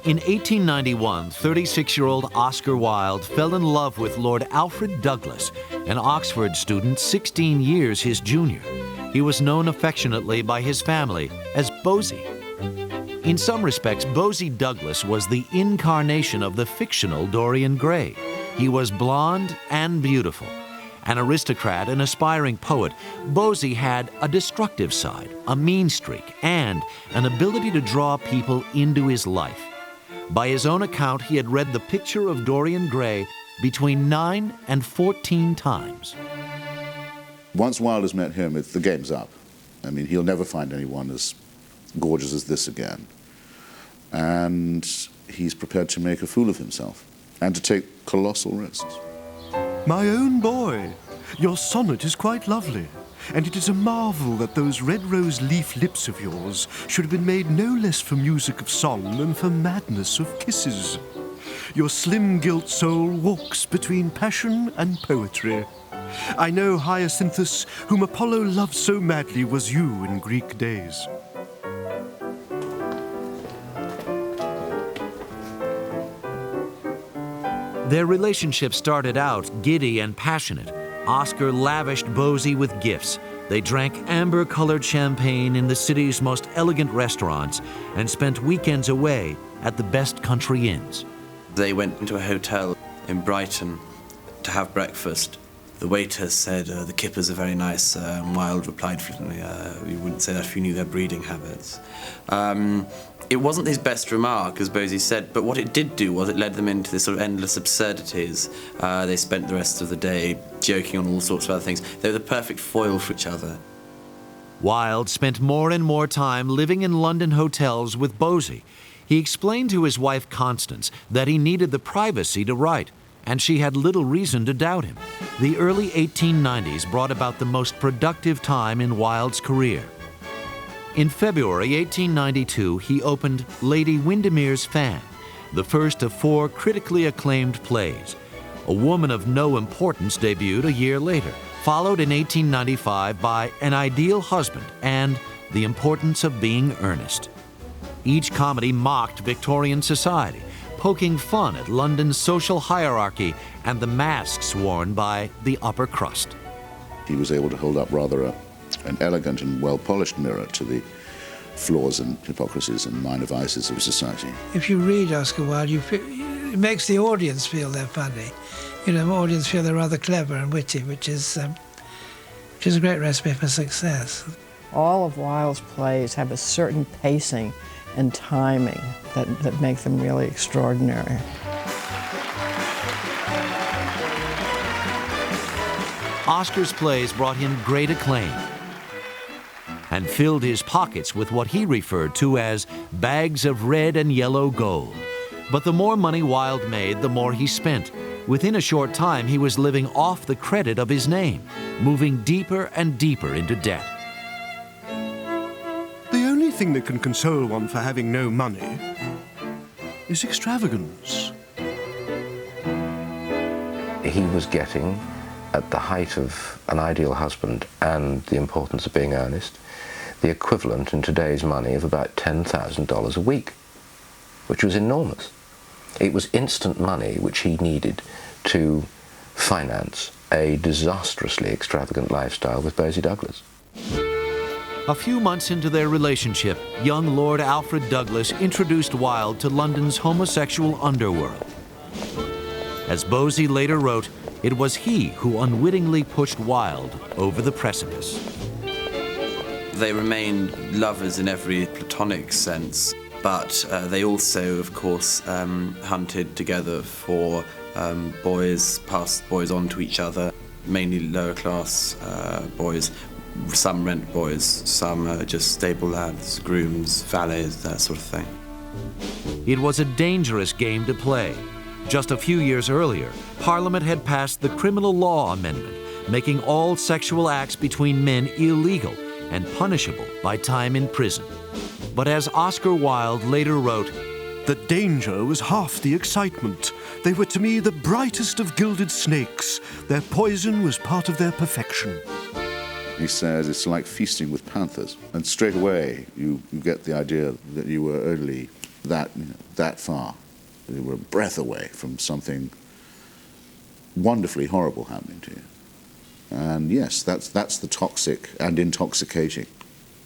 In 1891, 36-year-old Oscar Wilde fell in love with Lord Alfred Douglas, an Oxford student 16 years his junior. He was known affectionately by his family as Bosie. In some respects, Bosie Douglas was the incarnation of the fictional Dorian Gray. He was blonde and beautiful. An aristocrat and aspiring poet, Bosie had a destructive side, a mean streak, and an ability to draw people into his life. By his own account, he had read The Picture of Dorian Gray between 9 and 14 times. Once Wilde has met him, the game's up. I mean, he'll never find anyone as gorgeous as this again. And he's prepared to make a fool of himself and to take colossal risks. My own boy, your sonnet is quite lovely. And it is a marvel that those red rose leaf lips of yours should have been made no less for music of song than for madness of kisses. Your slim gilt soul walks between passion and poetry. I know Hyacinthus, whom Apollo loved so madly, was you in Greek days. Their relationship started out giddy and passionate. Oscar lavished Bosie with gifts. They drank amber-colored champagne in the city's most elegant restaurants and spent weekends away at the best country inns. They went into a hotel in Brighton to have breakfast. The waiter said, the kippers are very nice. Wilde replied flippantly, you wouldn't say that if you knew their breeding habits. It wasn't his best remark, as Bosie said, but what it did do was it led them into this sort of endless absurdities. They spent the rest of the day joking on all sorts of other things. They were the perfect foil for each other. Wilde spent more and more time living in London hotels with Bosie. He explained to his wife Constance that he needed the privacy to write, and she had little reason to doubt him. The early 1890s brought about the most productive time in Wilde's career. In February 1892, he opened Lady Windermere's Fan, the first of 4 critically acclaimed plays. A Woman of No Importance debuted a year later, followed in 1895 by An Ideal Husband and The Importance of Being Earnest. Each comedy mocked Victorian society, poking fun at London's social hierarchy and the masks worn by the upper crust. He was able to hold up rather an elegant and well-polished mirror to the flaws and hypocrisies and minor vices of society. If you read Oscar Wilde, it makes the audience feel they're funny. You know, the audience feel they're rather clever and witty, which is a great recipe for success. All of Wilde's plays have a certain pacing and timing that make them really extraordinary. Oscar's plays brought him great acclaim and filled his pockets with what he referred to as bags of red and yellow gold. But the more money Wilde made, the more he spent. Within a short time, he was living off the credit of his name, moving deeper and deeper into debt. The only thing that can console one for having no money is extravagance. He was getting, at the height of An Ideal Husband and The Importance of Being Earnest, the equivalent in today's money of about $10,000 a week, which was enormous. It was instant money which he needed to finance a disastrously extravagant lifestyle with Bosie Douglas. A few months into their relationship, young Lord Alfred Douglas introduced Wilde to London's homosexual underworld. As Bosie later wrote, it was he who unwittingly pushed Wilde over the precipice. They remained lovers in every platonic sense, but they also, of course, hunted together for boys, passed boys on to each other, mainly lower class boys, some rent boys, some just stable lads, grooms, valets, that sort of thing. It was a dangerous game to play. Just a few years earlier, Parliament had passed the Criminal Law Amendment, making all sexual acts between men illegal and punishable by time in prison. But as Oscar Wilde later wrote, "The danger was half the excitement. They were to me the brightest of gilded snakes. Their poison was part of their perfection." He says it's like feasting with panthers. And straight away, you get the idea that you were only that far. You were a breath away from something wonderfully horrible happening to you. And yes, that's the toxic and intoxicating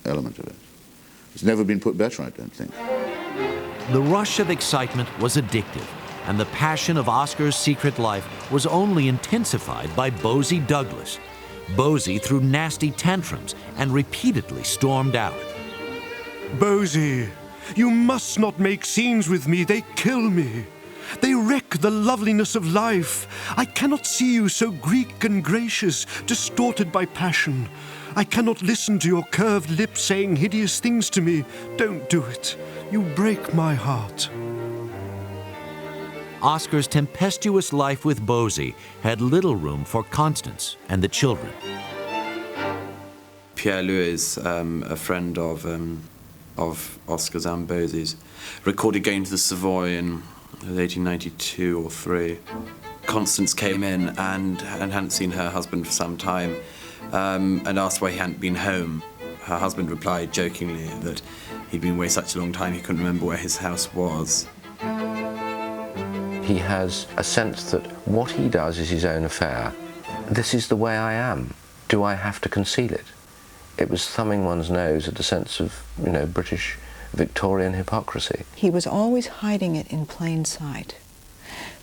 element of it. It's never been put better, I don't think. The rush of excitement was addictive, and the passion of Oscar's secret life was only intensified by Bosie Douglas. Bosie threw nasty tantrums and repeatedly stormed out. Bosie, you must not make scenes with me. They kill me. They wreck the loveliness of life. I cannot see you so Greek and gracious, distorted by passion. I cannot listen to your curved lips saying hideous things to me. Don't do it. You break my heart. Oscar's tempestuous life with Bosie had little room for Constance and the children. Pierre-Louis is a friend of Oscar's and Bosie's. Recorded going to the Savoy in 1892 or 3. Constance came in and hadn't seen her husband for some time and asked why he hadn't been home. Her husband replied jokingly that he'd been away such a long time he couldn't remember where his house was. He has a sense that what he does is his own affair. This is the way I am. Do I have to conceal it? It was thumbing one's nose at a sense of, British Victorian hypocrisy. He was always hiding it in plain sight,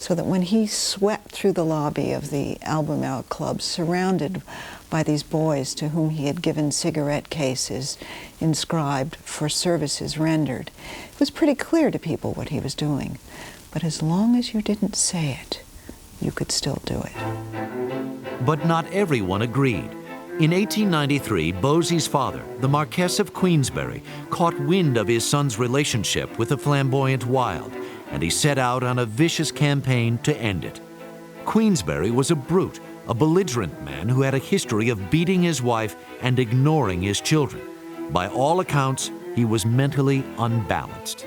so that when he swept through the lobby of the Albemarle Club, surrounded by these boys to whom he had given cigarette cases inscribed for services rendered, it was pretty clear to people what he was doing. But as long as you didn't say it, you could still do it. But not everyone agreed. In 1893, Bosie's father, the Marquess of Queensberry, caught wind of his son's relationship with the flamboyant Wilde, and he set out on a vicious campaign to end it. Queensberry was a brute, a belligerent man who had a history of beating his wife and ignoring his children. By all accounts, he was mentally unbalanced.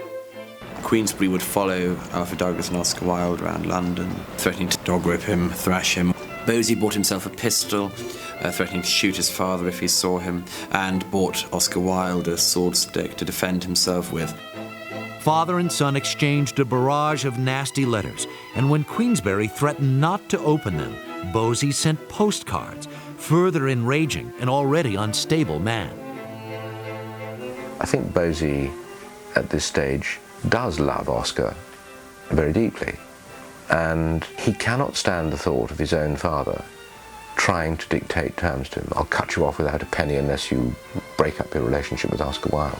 Queensberry would follow Alfred Douglas and Oscar Wilde around London, threatening to dog whip him, thrash him. Bosie bought himself a pistol, threatening to shoot his father if he saw him, and bought Oscar Wilde a sword stick to defend himself with. Father and son exchanged a barrage of nasty letters, and when Queensberry threatened not to open them, Bosie sent postcards, further enraging an already unstable man. I think Bosie, at this stage, does love Oscar very deeply, and he cannot stand the thought of his own father trying to dictate terms to him. I'll cut you off without a penny unless you break up your relationship with Oscar Wilde.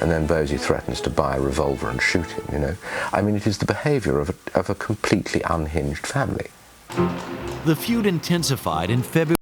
And then Bosie threatens to buy a revolver and shoot him, I mean, it is the behaviour of a completely unhinged family. The feud intensified in February